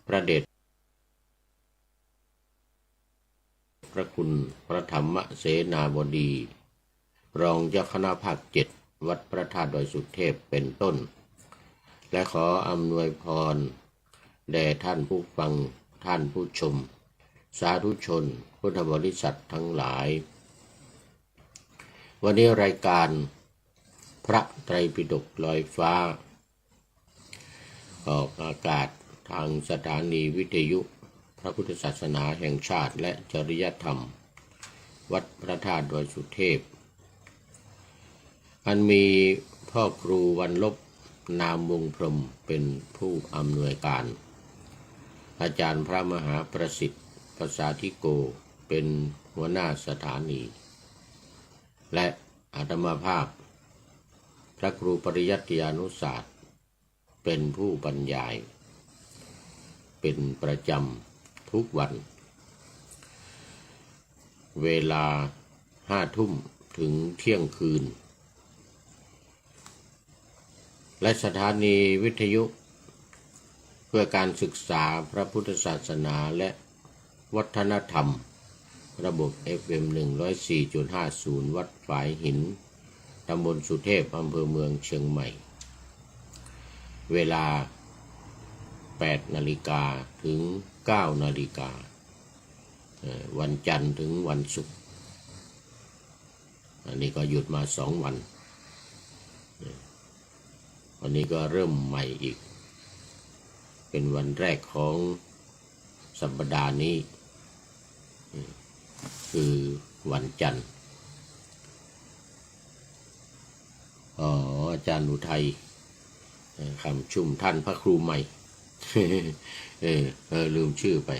พระเดชพระคุณพระธรรมเสนาบดีรองเจ้าคณะภาค7วัดพระธาตุดอยสุเทพเป็นต้นและขออำนวยพรแด่ท่านผู้ฟังท่านผู้ชมสาธุชนพุทธบริษัททั้งหลายวันนี้รายการพระไตรปิฎกลอยฟ้าออกอากาศทางสถานีวิทยุพระพุทธศาสนาแห่งชาติและจริยธรรมวัดพระธาตุดอยสุเทพอันมีพ่อครูวันลบนามวงพรหมเป็นผู้อำนวยการอาจารย์พระมหาประสิทธิ์ภาษาธิโกเป็นหัวหน้าสถานีและอาตมาภาพพระครูปริยัติยานุศาสตร์เป็นผู้บรรยายเป็นประจำทุกวันเวลา5 ทุ่มถึงเที่ยงคืนและสถานีวิทยุเพื่อการศึกษาพระพุทธศาสนาและวัฒนธรรมระบบ FM 104.50 วัดฝายหินตำบลสุเทพอำเภอเมืองเชียงใหม่เวลา8 นาฬิกาถึง9 นาฬิกาวันจันทร์ถึงวันศุกร์อันนี้ก็หยุดมา2 วันวันนี้ก็เริ่มใหม่อีกเป็นวันแรกของสัปดาห์นี้คือวันจันทร์อาจารย์อุทัยคำชุ่มท่านพระครูใหม่ลืมชื่อไป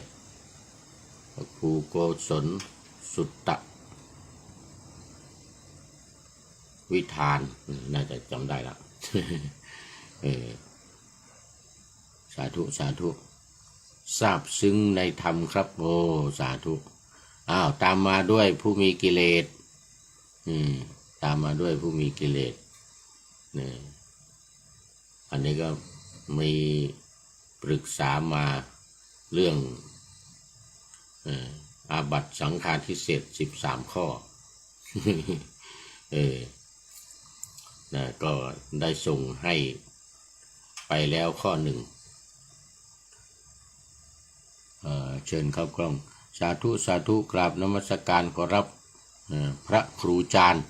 พระครูโกศลสุตตะวิธานน่าจะจำได้ละสาธุสาธุทราบซึ้งในธรรมครับโอ้สาธุตามมาด้วยผู้มีกิเลสตามมาด้วยผู้มีกิเลสอันนี้ก็มีปรึกษามาเรื่องอาบัติสังฆาทิเศษ13 ข้อก็ได้ส่งให้ไปแล้วข้อ 1เชิญเข้ากล้องสาธุสาธุกราบนมัสการขอรับพระครูจารย์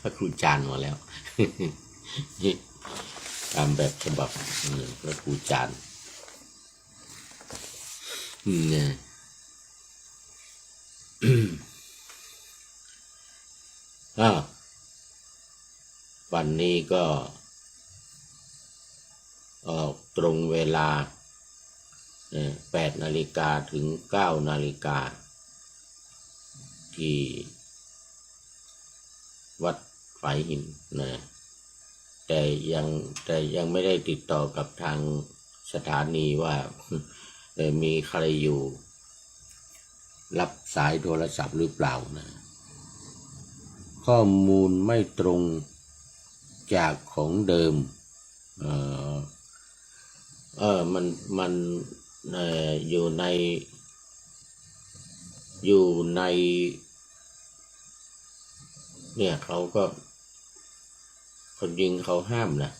พระครูจารย์มาแล้ว ตามแบบฉบับพระครูจารย์วันนี้ก็ออกตรงเวลา8 นาฬิกาถึง9 นาฬิกาที่วัดฝายหินแต่ยังไม่ได้ติดต่อกับทางสถานีว่ามีใครอยู่รับสายโทรศัพท์หรือเปล่าข้อมูลไม่ตรงจากของเดิมมันอยู่ในเนี่ยเขาก็คนยิงเขาห้ามนะ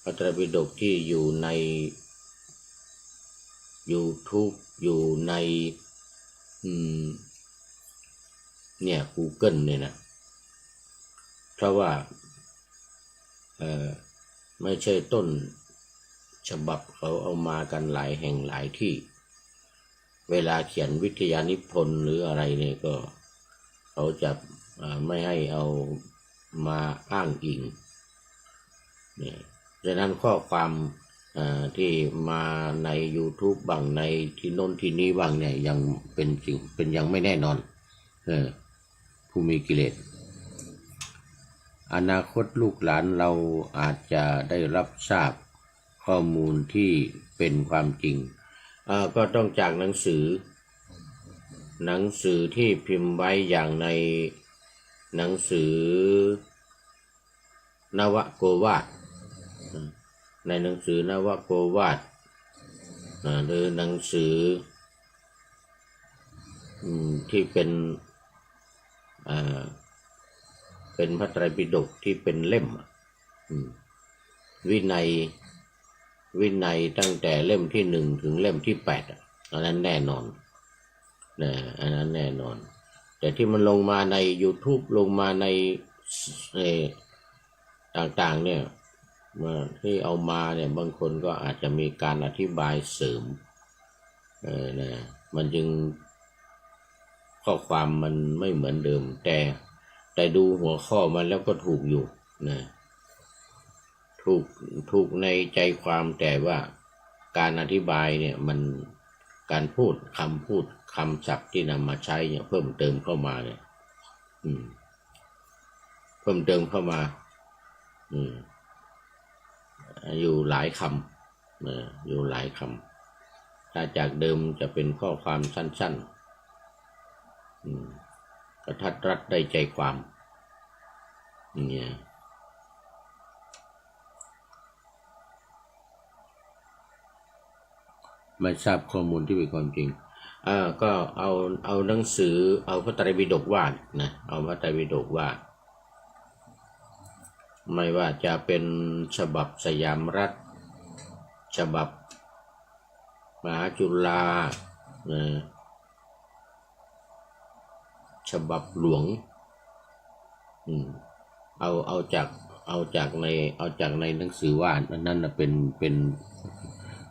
พระไตรปิฎกที่อยู่ใน YouTube อยู่ในเนี่ย Google เนี่ยนะเพราะว่าไม่ใช่ต้นฉบับเขาเอามากันหลายแห่งหลายที่เวลาเขียนวิทยานิพนธ์หรืออะไรเนี่ยก็เขาจะไม่ให้เอามาอ้างอิงเนี่ยดังนั้นข้อความที่มาใน YouTube บางในที่โน้นที่นี้บางเนี่ยยังเป็นยังไม่แน่นอนผู้มีกิเลสอนาคตลูกหลานเราอาจจะได้รับทราบข้อมูลที่เป็นความจริงก็ต้องจากหนังสือที่พิมพ์ไว้อย่างในหนังสือนวโกวาท ในหนังสือนวโกวาทหรือหนังสือที่เป็นพระไตรปิฎกที่เป็นเล่มวินัยตั้งแต่เล่มที่1ถึงเล่มที่8อันนั้นแน่นอนนะอันนั้นแน่นอนแต่ที่มันลงมาใน YouTube ลงมาในต่างๆเนี่ยที่เอามาเนี่ยบางคนก็อาจจะมีการอธิบายเสริมนะมันจึงข้อความมันไม่เหมือนเดิมแต่ดูหัวข้อมันแล้วก็ถูกอยู่นะถูกในใจความแต่ว่าการอธิบายเนี่ยมันการพูดคำศัพท์ที่นำมาใช้เนี่ยเพิ่มเติมเข้ามาเนี่ยเพิ่มเติมเข้ามาอยู่หลายคำอยู่หลายคำถ้าจากเดิมจะเป็นข้อความสั้นๆกระทัดรัดได้ใจความเนี่ยไม่ทราบข้อมูลที่เป็นความจริงก็เอาหนังสือเอาพระไตรปิฎกวาดนะเอาพระไตรปิฎกวาดไม่ว่าจะเป็นฉบับสยามรัฐฉบับมหาจุฬาฉบับหลวงเอาจากในหนังสือวาดนั่นเป็น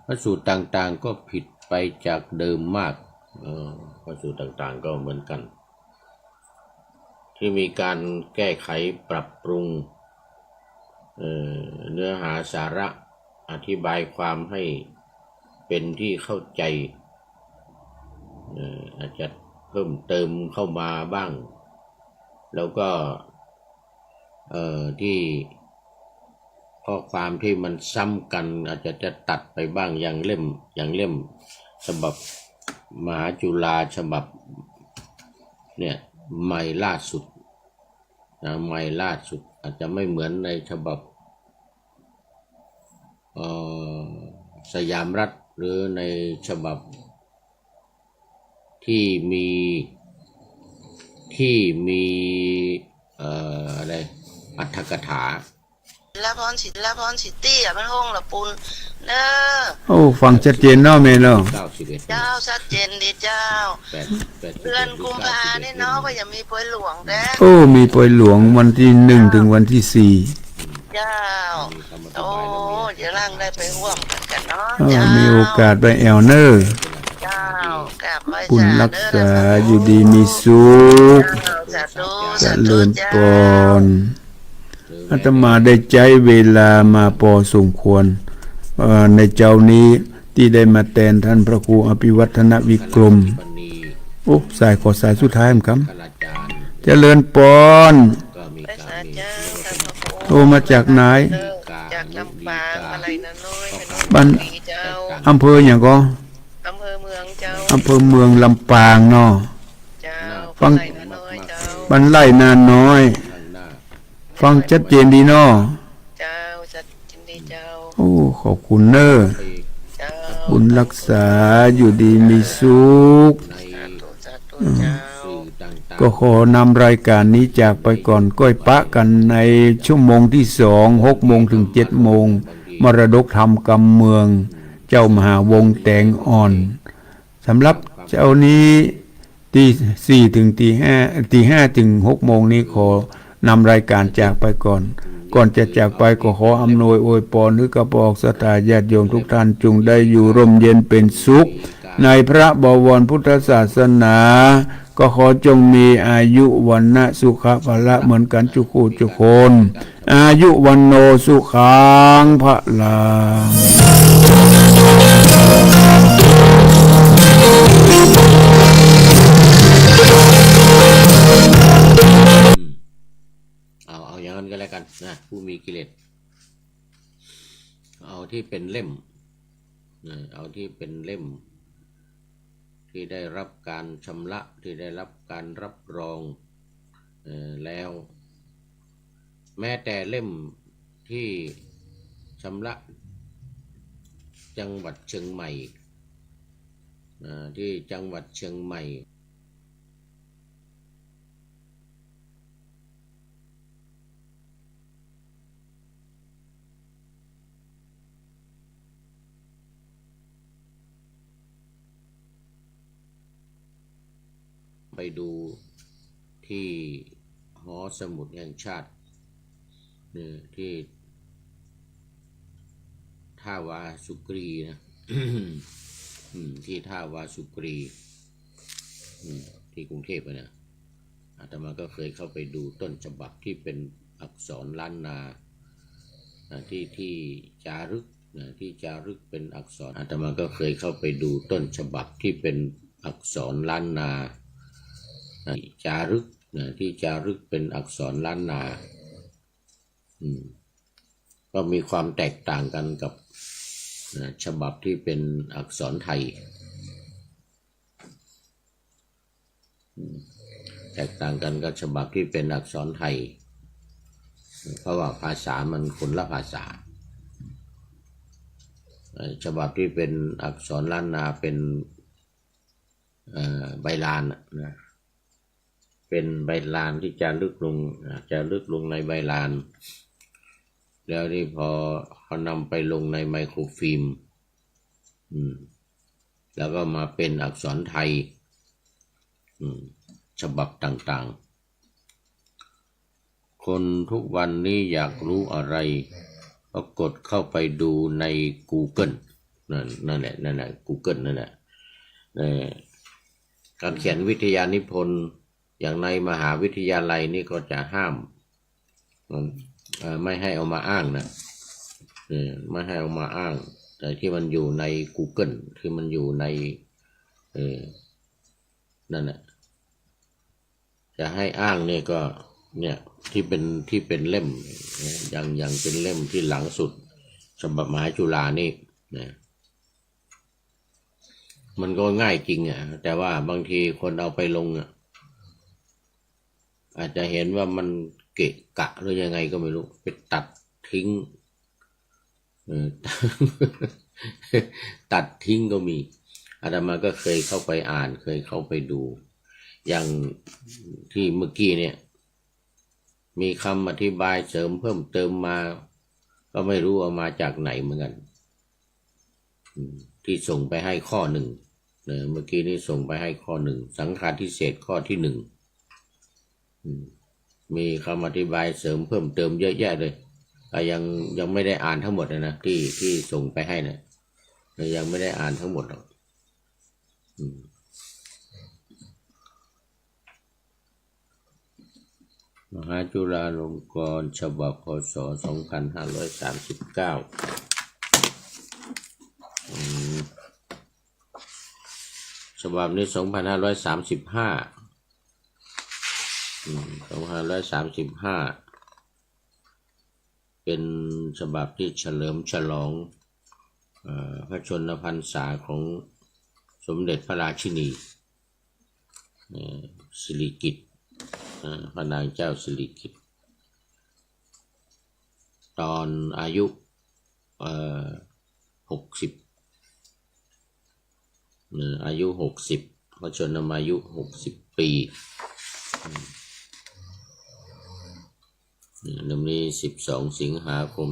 พระสูตรต่างๆก็ผิดไปจากเดิมมากพระสูตรต่างๆก็เหมือนกันที่มีการแก้ไขปรับปรุงเนื้อหาสาระอธิบายความให้เป็นที่เข้าใจอาจจะเพิ่มเติมเข้ามาบ้างแล้วก็ที่ข้อความที่มันซ้ำกันอาจจะตัดไปบ้างอย่างเล่มฉบับมหาจุฬาฉบับเนี่ยใหม่ล่าสุดใหม่ล่าสุดอาจจะไม่เหมือนในฉบับสยามรัฐหรือในฉบับที่มีอะไรอรรถกถาละพรสิตี้มันห้องละปุนเนอโอ้ฟังชัดเจนเนาะแม่เนาะเจ้าชัดเจนดีเจ้าเดือนกุมภานี่เนาะก็ยังมีป่วยหลวงแด้โอ้มีป่วยหลวงวันที่1ถึงวันที่4เจ้าโอ้เดี๋ยวร่างได้ไปร่วมกันเนาะเจ้ามีโอกาสไปแอลเนอร์เจ้ากราบไหว้คุณรักษาอยู่ดีมีสุขเจริญพรอาตมาได้ใจเวลามาพอสมควรในเจ้านี้ที่ได้มาแทนท่านพระครูอภิวัฒนวิกรมโอ้สายขอสายสุดท้ายครับเจริญพรโทรมาจากไหนจากลำปางอะไรนะน้อยบ้านอำเภออย่างก็อำเภอเมืองเจ้าอำเภอเมืองลำปางเนาะฟังบ้านไร่นาน้อยฟังชัดเจนดีเนาะเจ้าชัดเจนดีเจ้าโอ้ขอบคุณเนอะบุญรักษาอยู่ดีมีสุขก็ขอนำรายการนี้จากไปก่อนก้อยปะกันในชั่วโมงที่2 6 โมงถึง 7 โมงมรดกธรรมกำเมืองเจ้ามหาวงแตงอ่อนสำหรับเจ้านี้ตี4ถึงตี 5ถึง 6 โมงนี้ขอนำรายการจากไปก่อนจะจากไปก็ขออำนวยอวยพรนึกกระบอกศรัทธาญาติโยมทุกท่านจงได้อยู่ร่มเย็นเป็นสุขในพระบวรพุทธศาสนาก็ขอจงมีอายุวันนะสุขภะละเหมือนกันทุกคู่ทุกคนอายุวันโนสุขังพะลังเอาอย่างนั้นก็แล้วกันนะผู้มีกิเลสเอาที่เป็นเล่มเอาที่เป็นเล่มที่ได้รับการชำระที่ได้รับการรับรองแล้วแม้แต่เล่มที่ชำระ จังหวัดเชียงใหม่ที่จังหวัดเชียงใหม่ไปดูที่หอสมุดแห่งชาติที่ท่าวาสุกรีนะ ที่ท่าวาสุกรีที่กรุงเทพนะอาตมาก็เคยเข้าไปดูต้นฉบับที่เป็นอักษรล้านนาที่จารึกที่จารึกเป็นอักษรอาตมาก็เคยเข้าไปดูต้นฉบับที่เป็นอักษรล้านนาจารึกที่จารึกเป็นอักษรล้านนาก็มีความแตกต่างกันกับฉบับที่เป็นอักษรไทยแตกต่างกันกับฉบับที่เป็นอักษรไทยเพราะว่าภาษามันคนละภาษาฉบับที่เป็นอักษรล้านนาเป็นใบลานนะเป็นใบลานที่จะลึกลงในใบลานแล้วนี่พอเขานำไปลงในไมโครฟิล์มแล้วก็มาเป็นอักษรไทยฉบับต่างๆคนทุกวันนี้อยากรู้อะไรก็กดเข้าไปดูใน Google นั่นแหละ Google นั่นแหละการเขียนวิทยานิพนธ์อย่างในมหาวิทยาลัยนี่ก็จะห้ามไม่ให้เอามาอ้างนะไม่ให้เอามาอ้างแต่ที่มันอยู่ใน Google ที่มันอยู่ในนั่นแหละจะให้อ้างเนี่ยก็เนี่ยที่เป็นเล่มอย่างเป็นเล่มที่หลังสุดฉบับมหาจุฬานี่นะมันก็ง่ายจริงแต่ว่าบางทีคนเอาไปลงอาจจะเห็นว่ามันเกะกะหรือยังไงก็ไม่รู้ไปตัดทิ้งตัดทิ้งก็มีอาตมาก็เคยเข้าไปอ่านเคยเข้าไปดูอย่างที่เมื่อกี้เนี่ยมีคำอธิบายเสริมเพิ่มเติมมาก็ไม่รู้เอามาจากไหนเหมือนกันที่ส่งไปให้ข้อหนึ่งเมื่อกี้นี้ส่งไปให้ข้อหนึ่งสังฆาทิเศษข้อที่1มีคำอธิบายเสริมเพิ่มเติมเยอะแยะเลยยังไม่ได้อ่านทั้งหมดนะที่ส่งไปให้นะยังไม่ได้อ่านทั้งหมดหรอกมหาจุฬาลงกรณ์ฉบับพ.ศ. 2539ฉบับนี้2535 เป็นฉบับที่เฉลิมฉลองพระชนมพรรษาของสมเด็จพระราชินีสิริกิติ์พระนางเจ้าสิริกิติ์ตอนอายุ60อายุ60พระชนมายุ60 ปีในวันนี้12 สิงหาคม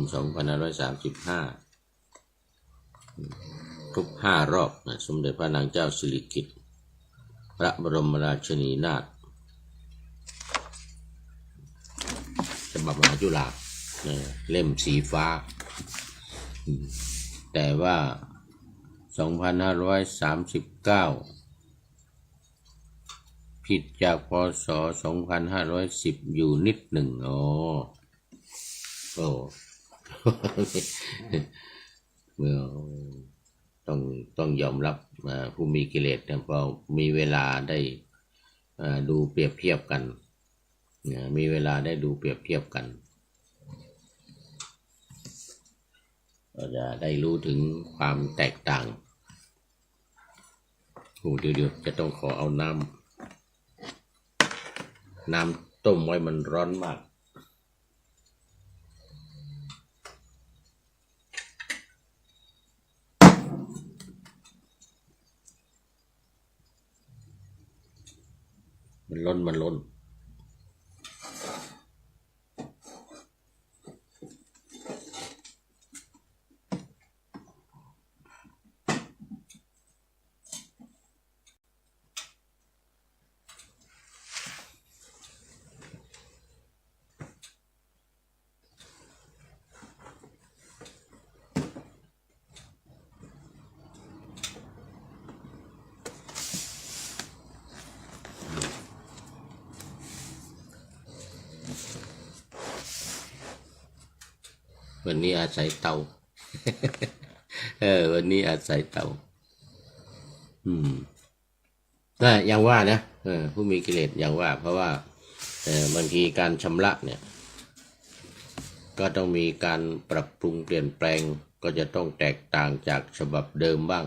2535ทุก5 รอบสมเด็จพระนางเจ้าสิริกิติ์พระบรมราชินีนาถฉบับมหาจุฬาเล่มสีฟ้าแต่ว่า2539ผิดจากพ.ศ. 2510อยู่นิดหนึ่งเมื่อต้องยอมรับผู้มีกิเลสพอมีเวลาได้ดูเปรียบเทียบกันมีเวลาได้ดูเปรียบเทียบกันก็จะได้รู้ถึงความแตกต่างเดี๋ยวจะต้องขอเอาน้ำต้มไว้มันร้อนมาก มันล้นวันนี้อาศัยเตา วันนี้อาศัยเตาก็ยังว่านะผู้มีกิเลสยังว่า เพราะว่าบางทีการชำระเนี่ยก็ต้องมีการปรับปรุงเปลี่ยนแปลงก็จะต้องแตกต่างจากฉบับเดิมบ้าง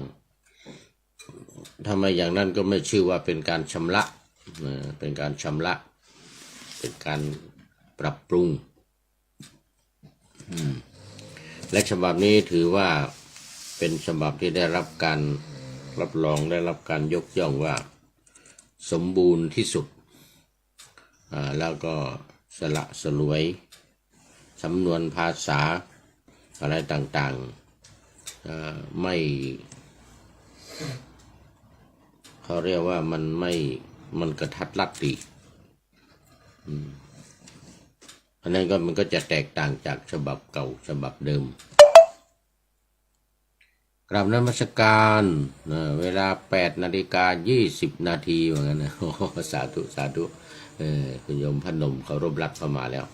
ถ้าไม่อย่างนั้นก็ไม่ชื่อว่าเป็นการชำระเป็นการชำระเป็นการปรับปรุงและฉบับนี้ถือว่าเป็นฉบับที่ได้รับการรับรองได้รับการยกย่องว่าสมบูรณ์ที่สุดแล้วก็สละสลวยสำนวนภาษาอะไรต่างๆไม่เขาเรียกว่ามันกระทัดรัดดีอันนั้นก็มันก็จะแตกต่างจากฉบับเก่าฉบับเดิมกราบนมัสการเวลา8:20 นาทีเหมือนกันนะโอ้สาธุสาธุคุณโยมพนมเขารบรัดเข้ามาแล้ว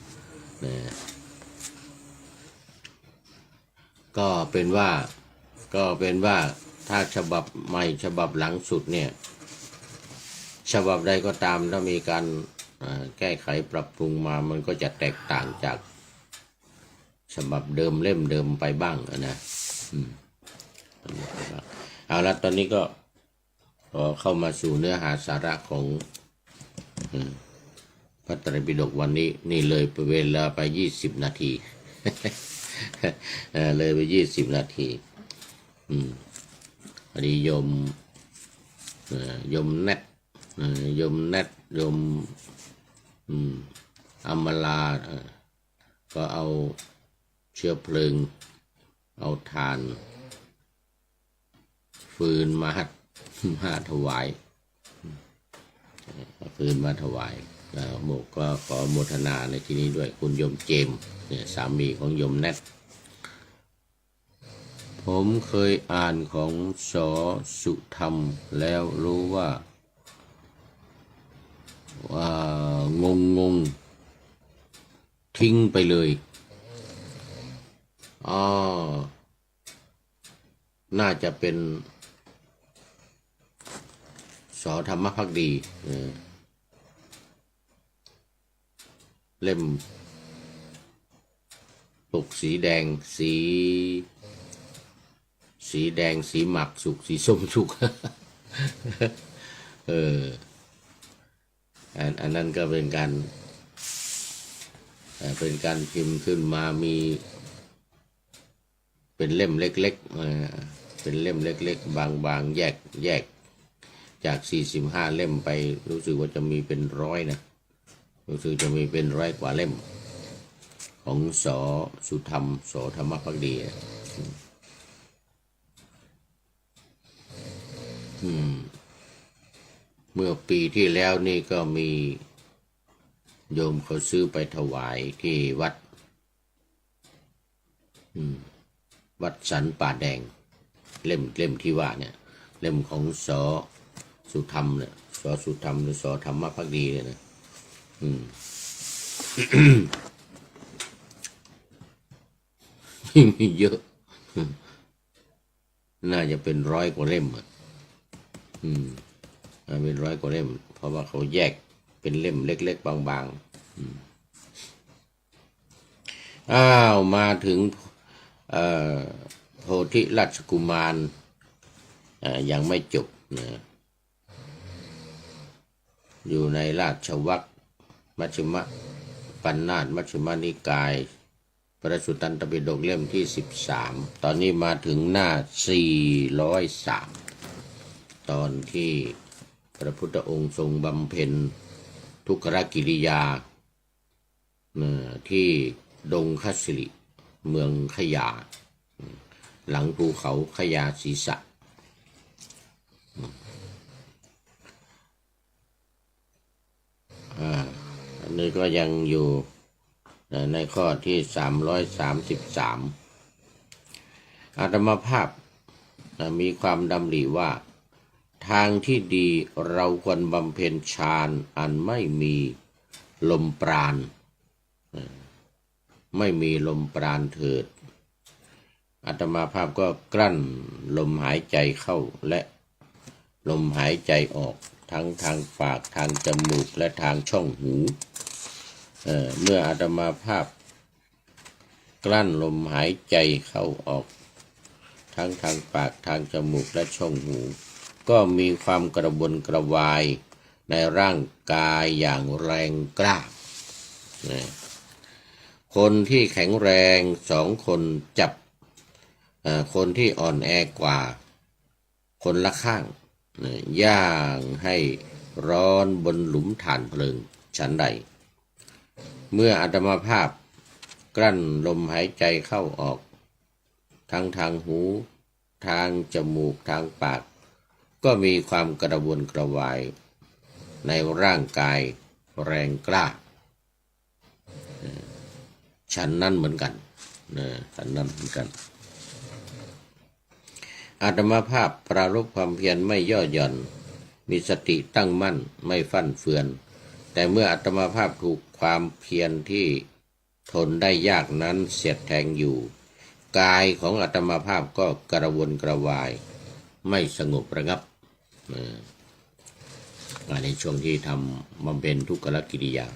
ก็เป็นว่าถ้าฉบับใหม่ฉบับหลังสุดเนี่ยฉบับใดก็ตามถ้ามีการแก้ไขปรับปรุงมามันก็จะแตกต่างจากฉบับเดิมเล่มเดิมไปบ้างนะเอาละตอนนี้ก็เข้ามาสู่เนื้อหาสาระของพระไตรปิฎกวันนี้นี่เลยไปเวลาไป20 นาที เลยไป20 นาทีอันนี้โยมแนทโยมอมลาก็เอาเชื้อเพลิงเอาถ่านฟืนมาถวายฟืนมาถวายโมกก็ขอโมทนาในที่นี้ด้วยคุณโยมเจมเนี่ยสามีของโยมแนทผมเคยอ่านของส.สุธรรมแล้วรู้ว่างงทิ้งไปเลยน่าจะเป็นส.ธรรมภักดีเล่มปกสีแดงสีแดงสีหมักสุกสีส้มสุก อันนั้นก็เป็นการพิมพ์ขึ้นมามีเป็นเล่มเล็กๆเป็นเล่มเล็กๆบางๆแยกจาก45 เล่มไปรู้สึกว่าจะมีเป็น100นะรู้สึกจะมีเป็น100 กว่าเล่มของส.สุธรรมส.ธรรมภักดีเมื่อปีที่แล้วนี่ก็มีโยมเขาซื้อไปถวายที่วัดสันป่าแดงเล่มที่ว่าเนี่ยเล่มของส.สุธรรมเนี่ยส.สุธรรมหรือส.ธรรมภักดีเนี่ยนะมีเยอะน่าจะเป็น100 กว่าเล่มเป็น100 กว่าเล่มเพราะว่าเขาแยกเป็นเล่มเล็กๆบางๆมาถึงโพธิราชกุมารยังไม่จบนะอยู่ในราชวรรคมัชฌิมปัญนาตมัชฌิมนิกายพระสุตตันตปิฎกเล่มที่13ตอนนี้มาถึงหน้า403ตอนที่พระพุทธองค์ทรงบำเพ็ญ ทุกขกิริยาที่ดงคัสริเมืองขยาหลังภูเขาขยาศีสะอันนี้ก็ยังอยู่ในข้อที่333อาตมาภาพมีความดำริว่าทางที่ดีเราควรบำเพ็ญฌานอันไม่มีลมปราณไม่มีลมปราณเถิดอาตมาภาพก็กลั้นลมหายใจเข้าและลมหายใจออกทั้งทางปากทางจมูกและทางช่องหูเมื่ออาตมาภาพกลั้นลมหายใจเข้าออกทั้งทางปากทางจมูกและช่องหูก็มีความกระวนกระวายในร่างกายอย่างแรงกล้าคนที่แข็งแรง2 คนจับคนที่อ่อนแอกว่าคนละข้างย่างให้ร้อนบนหลุมถ่านเพลิงฉันใดเมื่ออาตมาภาพกลั้นลมหายใจเข้าออกทั้งทางหูทางจมูกทางปากก็มีความกระวนกระวายในร่างกายแรงกล้าฉันนั้นเหมือนกันฉันนั้นเหมือนกันอาตมาภาพปรารภความเพียรไม่ย่อหย่อนมีสติตั้งมั่นไม่ฟั่นเฟือนแต่เมื่ออาตมาภาพถูกความเพียรที่ทนได้ยากนั้นเสียดแทงอยู่กายของอาตมาภาพก็กระวนกระวายไม่สงบระงับในช่วงที่ทำบำเพ็ญทุกขกิริยา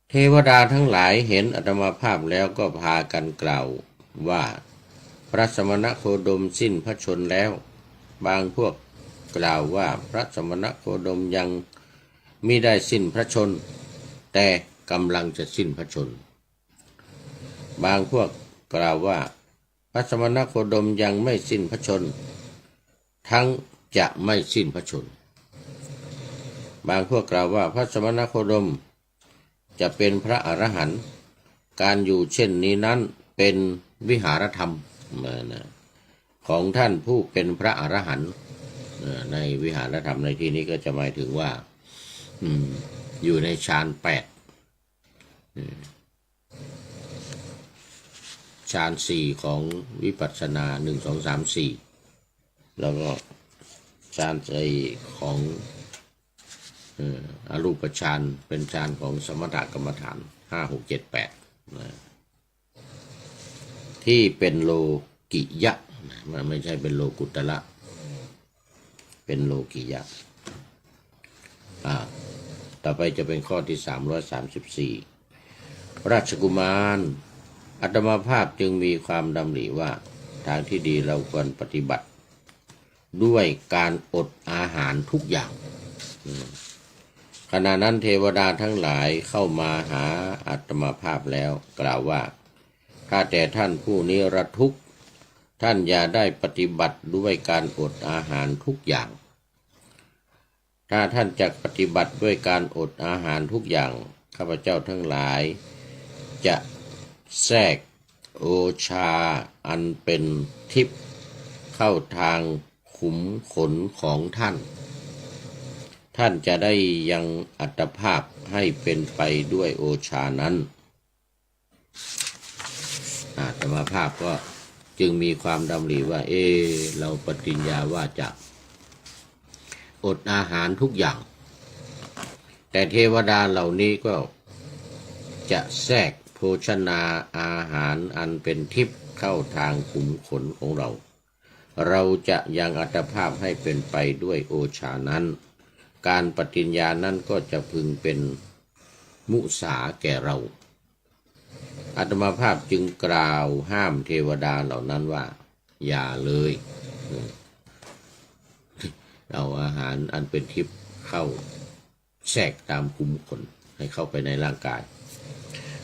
เทวดาทั้งหลายเห็นอาตมาภาพแล้วก็พากันกล่าวว่าพระสมณโคดมสิ้นพระชนม์แล้วบางพวกกล่าวว่าพระสมณโคดมยังมิได้สิ้นพระชนม์แต่กำลังจะสิ้นพระชนม์บางพวกกล่าวว่าพระสมณโคดมยังไม่สิ้นพระชนม์ทั้งจะไม่สิ้นพระชนม์บางพวกกล่าวว่าพระสมณโคดมจะเป็นพระอรหันต์การอยู่เช่นนี้นั้นเป็นวิหารธรรมของท่านผู้เป็นพระอรหันต์ในวิหารธรรมในที่นี้ก็จะหมายถึงว่าอยู่ในฌาน8ฌาน4ของวิปัสสนา1 2 3 4แล้วก็ฌาน4ของอรูปฌานเป็นฌานของสมถกรรมฐาน5 6 7 8ที่เป็นโลกิยะมันไม่ใช่เป็นโลกุตระเป็นโลกิยะต่อไปจะเป็นข้อที่334ราชกุมารอาตมาภาพจึงมีความดำริว่าทางที่ดีเราควรปฏิบัติด้วยการอดอาหารทุกอย่างขณะนั้นเทวดาทั้งหลายเข้ามาหาอาตมาภาพแล้วกล่าวว่าข้าแต่ท่านผู้นิรทุกข์ท่านอย่าได้ปฏิบัติด้วยการอดอาหารทุกอย่างถ้าท่านจะปฏิบัติด้วยการอดอาหารทุกอย่างข้าพเจ้าทั้งหลายจะแทรกโอชาอันเป็นทิพย์เข้าทางขุมขนของท่านท่านจะได้ยังอัตภาพให้เป็นไปด้วยโอชานั้นอาตมาภาพก็จึงมีความดำริว่าเราปฏิญญาว่าจะอดอาหารทุกอย่างแต่เทวดาเหล่านี้ก็จะแทรกโภชนาอาหารอันเป็นทิพย์เข้าทางขุมขนของเราเราจะยังอัตภาพให้เป็นไปด้วยโอชานั้นการปฏิญญานั้นก็จะพึงเป็นมุสาแก่เราอาตมาภาพจึงกล่าวห้ามเทวดาเหล่านั้นว่าอย่าเลยเอาอาหารอันเป็นทิพย์เข้าแทรกตามขุมขนให้เข้าไปในร่างกาย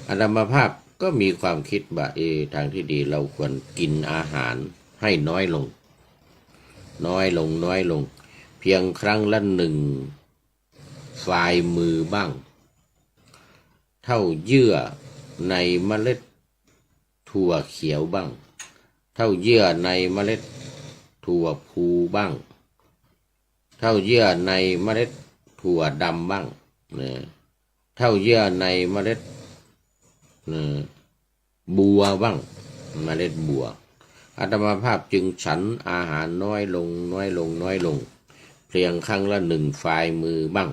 อาตมาภาพก็มีความคิดว่าทางที่ดีเราควรกินอาหารให้น้อยลงเพียงครั้งละ1 ฝ่ายมือบ้างเท่าเยื่อในเมล็ดถั่วเขียวบ้างเท่าเยื่อในเมล็ดถั่วพูบ้างเท่าเยื่อในเมล็ดถั่วดำบ้างเท่าเยื่อในเมล็ดบัวบ้างเมล็ดบัวอาตมาภาพจึงฉันอาหารน้อยลงเพียงครั้งละ1 ฝ่ายมือบ้าง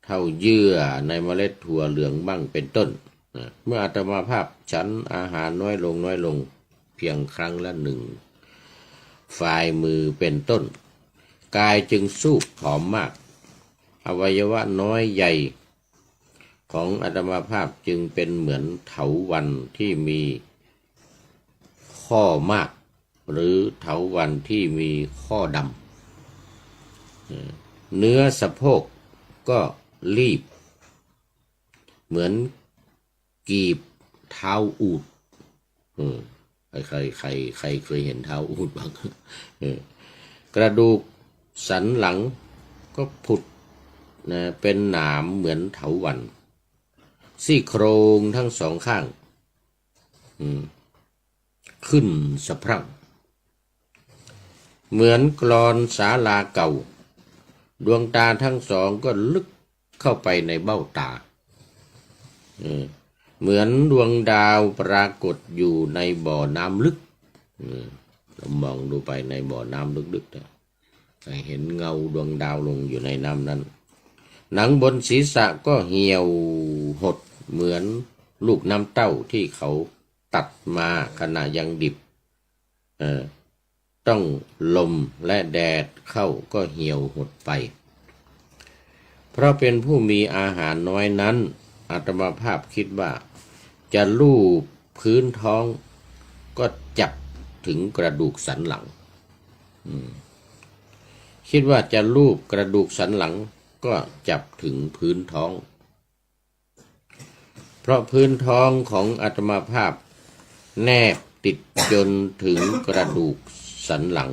เท่าเยื่อในเมล็ดถั่วเหลืองบ้างเป็นต้นเมื่ออาตมาภาพฉันอาหารน้อยลงเพียงครั้งละ1 ฝ่ายมือเป็นต้นกายจึงสูบผอมมากอวัยวะน้อยใหญ่ของอาตมาภาพจึงเป็นเหมือนเถาวัลย์ที่มีข้อมากหรือเถาวัลย์ที่มีข้อดำเนื้อสะโพกก็รีบเหมือนกีบเท้าอูฐใครเคยเห็นเท้าอูฐบ้างกระดูกสันหลังก็ผุดเป็นหนามเหมือนเถาวัลย์ซี่โครงทั้งสองข้างขึ้นสะพรั่งเหมือนกลอนศาลาเก่าดวงตาทั้งสองก็ลึกเข้าไปในเบ้าตาเหมือนดวงดาวปรากฏอยู่ในบ่อน้ำลึกเรามองดูไปในบ่อน้ำลึกๆจะเห็นเงาดวงดาวลงอยู่ในน้ำนั้นหนังบนศีรษะก็เหี่ยวหดเหมือนลูกน้ำเต้าที่เขาตัดมาขณะยังดิบต้องลมและแดดเข้าก็เหี่ยวหดไปเพราะเป็นผู้มีอาหารน้อยนั้นอาตมาภาพคิดว่าจะลูบพื้นท้องก็จับถึงกระดูกสันหลังคิดว่าจะลูบกระดูกสันหลังก็จับถึงพื้นท้องเพราะพื้นท้องของอาตมาภาพแนบติดจนถึงกระดูกสันหลัง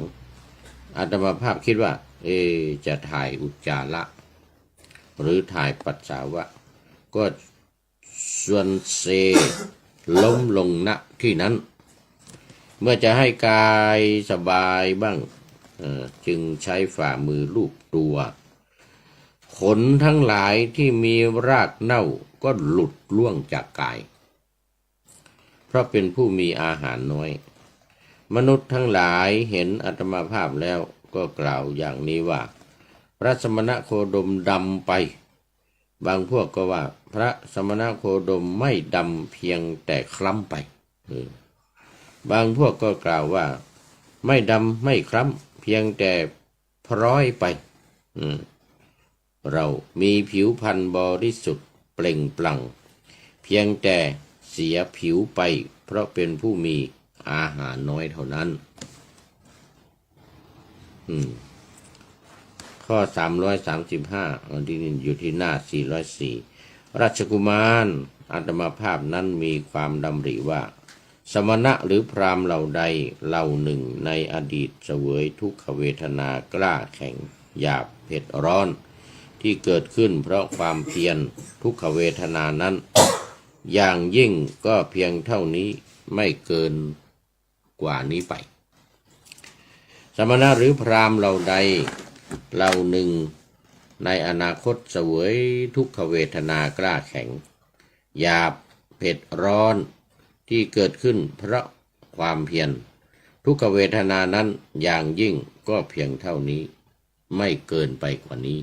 อาตมาภาพคิดว่าจะถ่ายอุจจาระหรือถ่ายปัสสาวะก็ส่วนเซล้มลงณที่นั้นเมื่อจะให้กายสบายบ้างจึงใช้ฝ่ามือลูบตัวขนทั้งหลายที่มีรากเน่าก็หลุดล่วงจากกายเพราะเป็นผู้มีอาหารน้อยมนุษย์ทั้งหลายเห็นอาตมาภาพแล้วก็กล่าวอย่างนี้ว่าพระสมณโคดมดำไปบางพวกก็ว่าพระสมณโคดมไม่ดำเพียงแต่คล้ำไปบางพวกก็กล่าวว่าไม่ดำไม่คล้ำเพียงแต่พร้อยไปเรามีผิวพรรณบริสุทธิ์เปล่งปลั่งเพียงแต่เสียผิวไปเพราะเป็นผู้มีอาหารน้อยเท่านั้นข้อ335วันที่นี่อยู่ที่หน้า404ราชกุมารอาตมาภาพนั้นมีความดำริว่าสมณะหรือพราหมณ์เหล่าใดเหล่าหนึ่งในอดีตเสวยทุกขเวทนากล้าแข็งหยาบเผ็ดร้อนที่เกิดขึ้นเพราะความเพียรทุกขเวทนานั้นอย่างยิ่งก็เพียงเท่านี้ไม่เกินกว่านี้ไปสมณะหรือพราหมณ์เหล่าใดเหล่าหนึ่งในอนาคตเสวยทุกขเวทนากล้าแข็งหยาบเผ็ดร้อนที่เกิดขึ้นเพราะความเพียรทุกขเวทนานั้นอย่างยิ่งก็เพียงเท่านี้ไม่เกินไปกว่านี้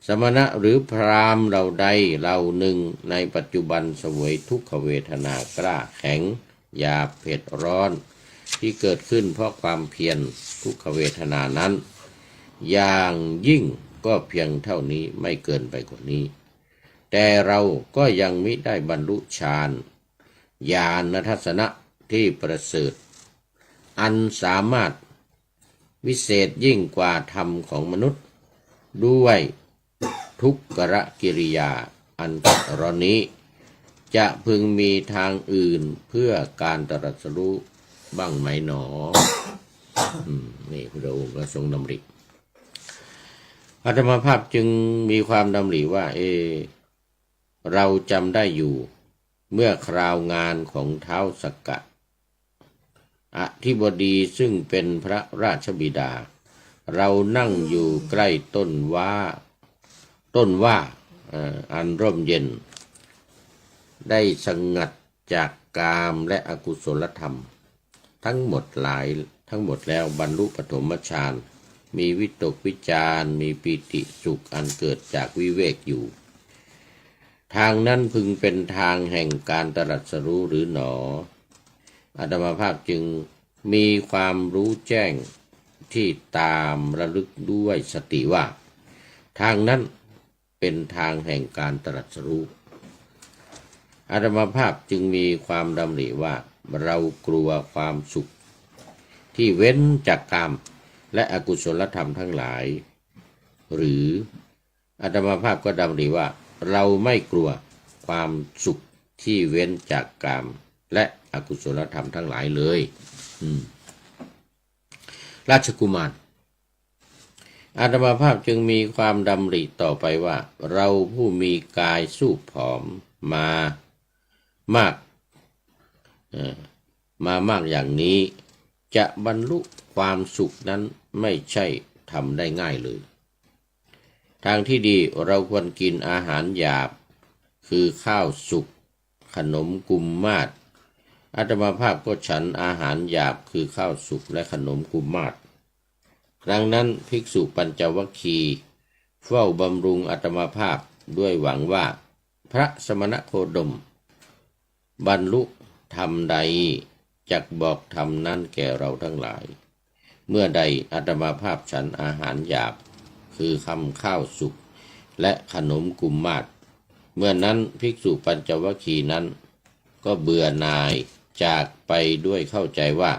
สมณะหรือพราหมณ์เหล่าใดเหล่าหนึ่งในปัจจุบันเสวยทุกขเวทนากล้าแข็งหยาบเผ็ดร้อนที่เกิดขึ้นเพราะความเพียรทุกขเวทนานั้นอย่างยิ่งก็เพียงเท่านี้ไม่เกินไปกว่านี้แต่เราก็ยังมิได้บรรลุฌานญาณทัศนะที่ประเสริฐอันสามารถวิเศษยิ่งกว่าธรรมของมนุษย์ด้วยทุกขกิริยาอันตรนี้จะพึงมีทางอื่นเพื่อการตรัสรู้บ้างไหมหนอนี่พระองค์ก็ทรงดำริ อาตมาภาพจึงมีความดำริว่าเราจำได้อยู่เมื่อคราวงานของท้าวสักกะอธิบดีซึ่งเป็นพระราชบิดาเรานั่งอยู่ใกล้ต้นว่าอันร่มเย็นได้สงัดจากกามและอกุศลธรรมทั้งหมดแล้วบรรลุปฐมฌานมีวิตกวิจารมีปีติสุขอันเกิดจากวิเวกอยู่ทางนั้นพึงเป็นทางแห่งการตรัสรู้หรือหนออาตมาภาพจึงมีความรู้แจ้งที่ตามระลึกด้วยสติว่าทางนั้นเป็นทางแห่งการตรัสรู้อาตมาภาพจึงมีความดำริว่าเรากลัวความสุขที่เว้นจากกามและอกุศลธรรมทั้งหลายหรืออาตมาภาพก็ดำริว่าเราไม่กลัวความสุขที่เว้นจากกามและอกุศลธรรมทั้งหลายเลยราชกุมารอาตมาภาพจึงมีความดำริต่อไปว่าเราผู้มีกายสู้ผอมมามากอย่างนี้จะบรรลุความสุขนั้นไม่ใช่ทำได้ง่ายเลยทางที่ดีเราควรกินอาหารหยาบคือข้าวสุกขนมกุมมาศอาตมาภาพก็ฉันอาหารหยาบคือข้าวสุกและขนมกุมมาศครั้งนั้นภิกษุปัญจวัคคีย์เฝ้าบำรุงอาตมาภาพด้วยหวังว่าพระสมณโคดมบรรลุธรรมใดจักบอกธรรมนั้นแก่เราทั้งหลายเมื่อใดอาตมาภาพฉันอาหารหยาบคือข้าวสุกและขนมกุมมาศเมื่อนั้นภิกษุปัญจวัคคีย์นั้นก็เบื่อหน่ายจากไปด้วยเข้าใจว่า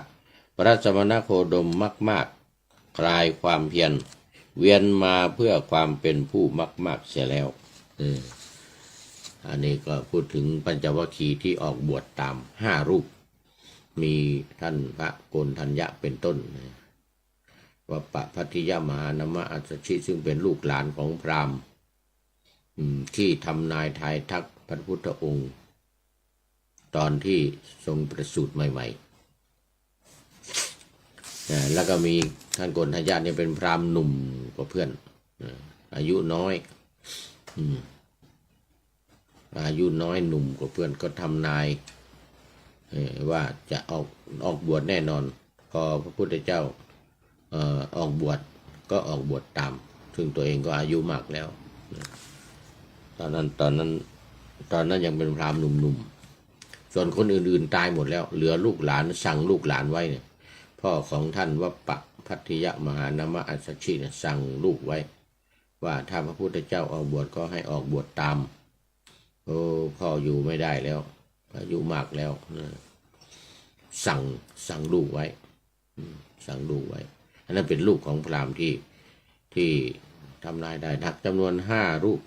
พระสมณโคดมมากคลายความเพียรเวียนมาเพื่อความเป็นผู้มากเสียแล้วอันนี้ก็พูดถึงปัญจวัคคีย์ที่ออกบวชตาม5 รูปมีท่านพระโกณฑัญญะเป็นต้นวัปปะพัทธิยมหานามะอัสสชิซึ่งเป็นลูกหลานของพราหมณ์ที่ทำนายทายทักพระพุทธองค์ตอนที่ทรงประสูติใหม่ๆแล้วก็มีท่านโกณฑัญญะเนี่ยเป็นพราหมณ์หนุ่มกว่าเพื่อนอายุน้อยหนุ่มกว่าเพื่อนก็ทำนายว่าจะออกบวชแน่นอนพอพระพุทธเจ้าออกบวชก็ออกบวชตามซึ่งตัวเองก็อายุมากแล้วตอนนั้นยังเป็นพราหมณ์หนุ่มส่วนคนอื่นๆตายหมดแล้วเหลือลูกหลานสั่งลูกหลานไว้เนี่ยพ่อของท่านวัปปะพัทธิยมหานามะอัสสชิเนี่ยสั่งลูกไว้ว่าถ้าพระพุทธเจ้าออกบวชก็ให้ออกบวชตามพ่ออยู่ไม่ได้แล้วอายุมากแล้วสั่งลูกไว้อันนั้นเป็นลูกของพราหมณ์ที่ทำนายได้ทักจำนวน5 รูป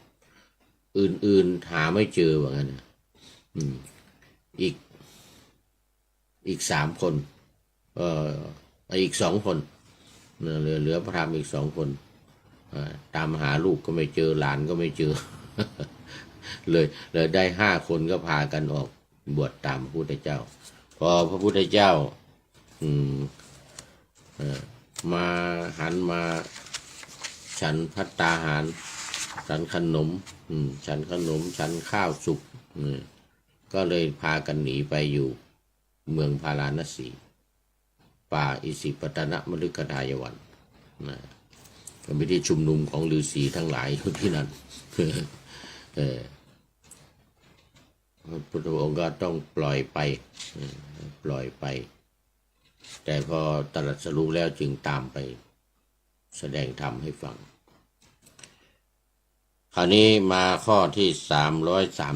อื่นๆหาไม่เจอว่างั้นอีก3 คนอีก2 คนเหลือพราหมณ์อีก2 คนตามหาลูกก็ไม่เจอหลานก็ไม่เจอ เลยได้5 คนก็พากันออกบวชตามพระพุทธเจ้าพอพระพุทธเจ้ามาหันมาฉันภัตตาหารฉันขนมฉันข้าวสุกก็เลยพากันหนีไปอยู่เมืองพาราณสีป่าอิสิปตนมฤคทายวันก็เป็นที่ชุมนุมของฤาษีทั้งหลายอยู่ที่นั่นพระพุทธองค์ก็ต้องปล่อยไปแต่พอตรัสรู้แล้วจึงตามไปแสดงธรรมให้ฟังคราวนี้มาข้อที่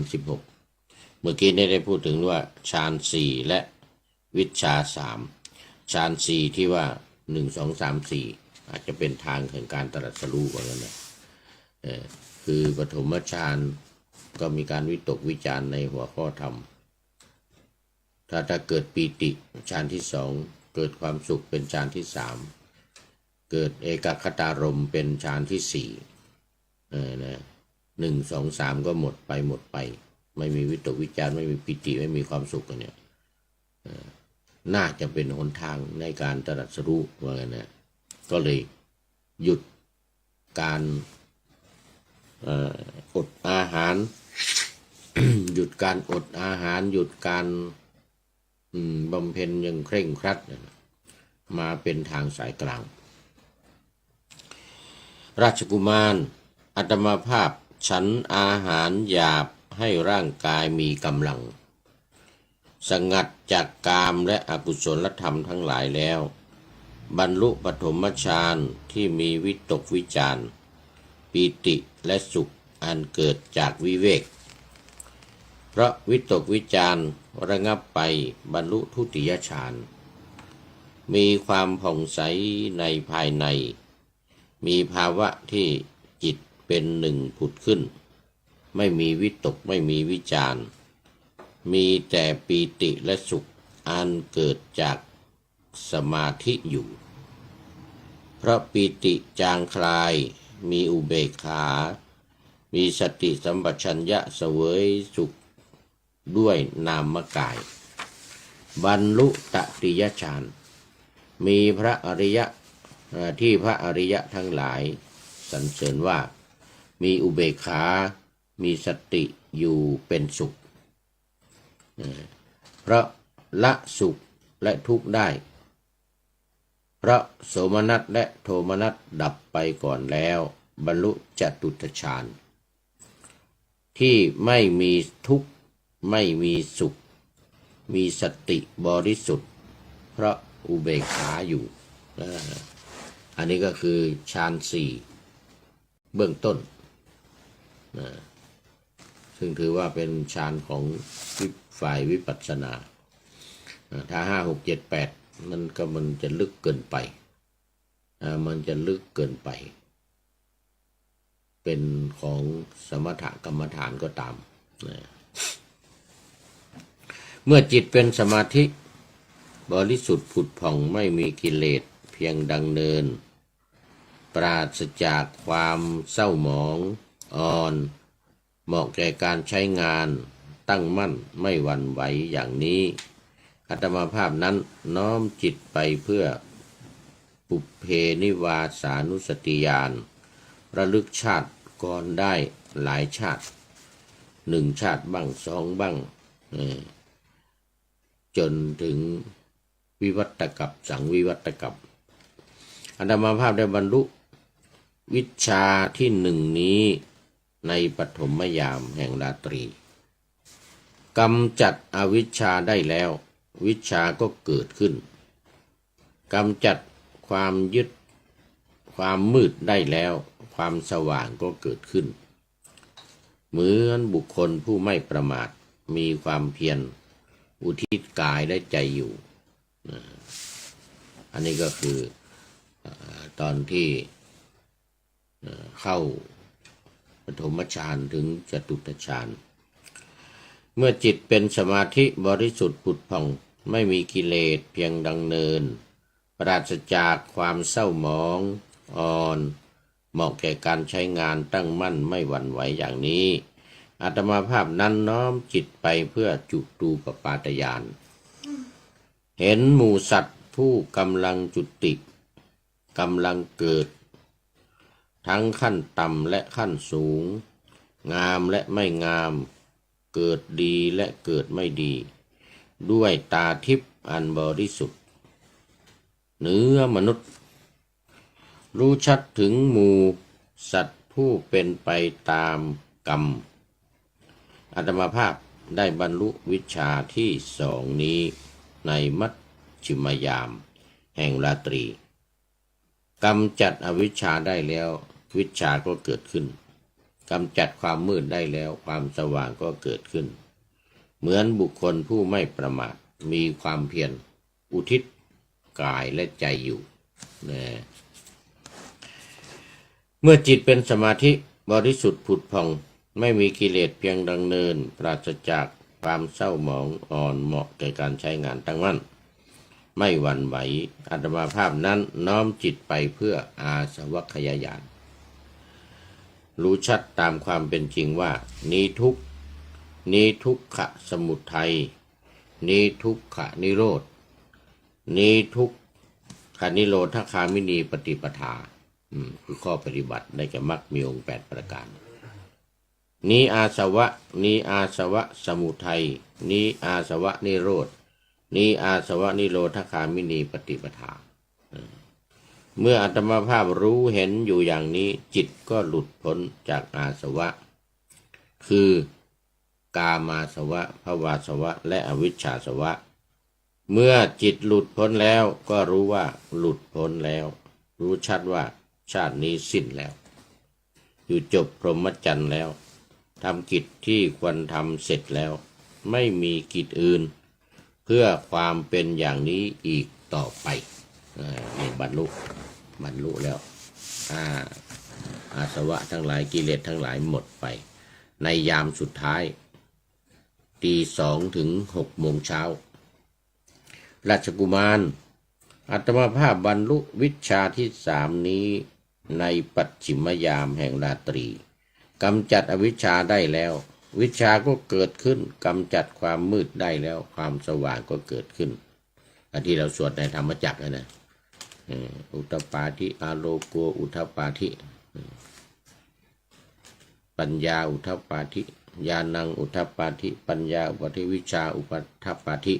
336เมื่อกี้ได้พูดถึงว่าฌาน4และวิชชา3ฌาน4ที่ว่า1 2 3 4อาจจะเป็นทางแห่งการตรัสรู้ว่างั้นนะคือปฐมฌานก็มีการวิตกวิจารในหัวข้อธรรมถ้าเกิดปีติฌานที่2เกิดความสุขเป็นฌานที่ เกิดเอกคตารมณ์เป็นฌานที่สี่นะ1 2 3ก็หมดไปไม่มีวิตกวิจารไม่มีปิติไม่มีความสุขกันเนี่ยน่าจะเป็นหนทางในการตรัสรู้ว่างั้นนะก็เลยหยุดการอดอาหาร หยุดการอดอาหารหยุดการบำเพ็ญอย่างเคร่งครัดมาเป็นทางสายกลางราชกุมารอาตมาภาพฉันอาหารหยาบให้ร่างกายมีกำลังสงัดจากกามและอกุศลธรรมทั้งหลายแล้วบรรลุปฐมฌานที่มีวิตกวิจารปีติและสุขอันเกิดจากวิเวกเพราะวิตกวิจารระงับไปบรรลุทุติยฌานมีความผ่องใสในภายในมีภาวะที่จิตเป็นหนึ่งผุดขึ้นไม่มีวิตกไม่มีวิจารมีแต่ปีติและสุขอันเกิดจากสมาธิอยู่เพราะปีติจางคลายมีอุเบกขามีสติสัมปชัญญะเสวยสุขด้วยนามกายบรรลุตติยฌานมีพระอริยะที่พระอริยะทั้งหลายสรรเสริญว่ามีอุเบกขามีสติอยู่เป็นสุขเพราะละสุขและทุกข์ได้เพราะโสมนัสและโทมนัสดับไปก่อนแล้วบรรลุจตุตฌานที่ไม่มีทุกข์ไม่มีสุขมีสติบริสุทธิ์เพราะอุเบกขาอยู่อันนี้ก็คือฌานสี่เบื้องต้นซึ่งถือว่าเป็นฌานของฝ่ายวิปัสสนาถ้า5 6 7 8มันจะลึกเกินไปมันจะลึกเกินไปเป็นของสมถกรรมฐานก็ตามเมื่อจิตเป็นสมาธิบริสุทธิ์ผุดผ่องไม่มีกิเลสเพียงดังเนินปราศจากความเศร้าหมองอ่อนเหมาะแก่การใช้งานตั้งมั่นไม่หวั่นไหวอย่างนี้อาตมาภาพนั้นน้อมจิตไปเพื่อปุพเพนิวาสานุสติญาณระลึกชาติก่อนได้หลายชาติ1 ชาติบ้าง2 บ้างจนถึงวิวัตกัปสังวิวัตกัปอาตมาภาพได้บรรลุวิชาที่1นี้ในปฐมยามแห่งราตรีกำจัดอวิชชาได้แล้ววิชาก็เกิดขึ้นกำจัดความยึดความมืดได้แล้วความสว่างก็เกิดขึ้นเหมือนบุคคลผู้ไม่ประมาทมีความเพียรอุทิศกายและใจอยู่อันนี้ก็คือตอนที่เข้าปฐมฌานถึงจตุตฌานเมื่อจิตเป็นสมาธิบริสุทธิ์ผุดผ่องไม่มีกิเลสเพียงดังเนินปราศจากความเศร้าหมองอ่อนเหมาะแก่การใช้งานตั้งมั่นไม่หวั่นไหวอย่างนี้อาตมาภาพนั้นน้อมจิตไปเพื่อจุตูปปาตญาณเห็นหมู่สัตว์ผู้กำลังจุติกำลังเกิดทั้งขั้นต่ำและขั้นสูงงามและไม่งามเกิดดีและเกิดไม่ดีด้วยตาทิพย์อันบริสุทธิ์เหนือมนุษย์รู้ชัดถึงหมู่สัตว์ผู้เป็นไปตามกรรมอาตมาภาพได้บรรลุวิชาที่2นี้ในมัชฌิมยามแห่งราตรีกำจัดอวิชชาได้แล้ววิชาก็เกิดขึ้นกำจัดความมืดได้แล้วความสว่างก็เกิดขึ้นเหมือนบุคคลผู้ไม่ประมาทมีความเพียรอุทิศกายและใจอยู่เมื่อจิตเป็นสมาธิบริสุทธิ์ผุดผ่องไม่มีกิเลสเพียงดังเนินปราศจากความเศร้าหมองอ่อนเหมาะแก่การใช้งานตั้งมั่น ไม่หวั่นไหวอาตมาภาพนั้นน้อมจิตไปเพื่ออาสวัคยายานรู้ชัดตามความเป็นจริงว่านี้ทุกข์นี้ทุกขสมุทัยนี้ทุกขนิโรธนี้ทุกขนิโรธคามินีปฏิปทาคือข้อปฏิบัติได้แก่มรรคมีองค์8ประการนี้อาสวะนี้อาสวะสมุทัยนี้อาสวะนิโรธนี้อาสวะนิโรธคามินีปฏิปทาเมื่ออาตมาภาพรู้เห็นอยู่อย่างนี้จิตก็หลุดพ้นจากอาสวะคือกามาสวะภวาสวะและอวิชชาสวะเมื่อจิตหลุดพ้นแล้วก็รู้ว่าหลุดพ้นแล้วรู้ชัดว่าชาตินี้สิ้นแล้วอยู่จบพรหมจรรย์แล้วทำกิจที่ควรทำเสร็จแล้วไม่มีกิจอื่นเพื่อความเป็นอย่างนี้อีกต่อไปนี่บรรลุแล้วอาสวะทั้งหลายกิเลสทั้งหลายหมดไปในยามสุดท้ายตี 2 ถึง 6 โมงเช้าราชกุมารอาตมาภาพบรรลุวิชาที่ 3นี้ในปัจฉิมยามแห่งราตรีกำจัดอวิชชาได้แล้ววิชาก็เกิดขึ้นกำจัดความมืดได้แล้วความสว่างก็เกิดขึ้นอันที่เราสวดในธรรมจักรนะอุทธปาธิอาโลโกอุทธปาธิปัญญาอุทธปาธิญาณังอุทธปาธิปัญญาอุปธิวิชาอุปทัปปาธิ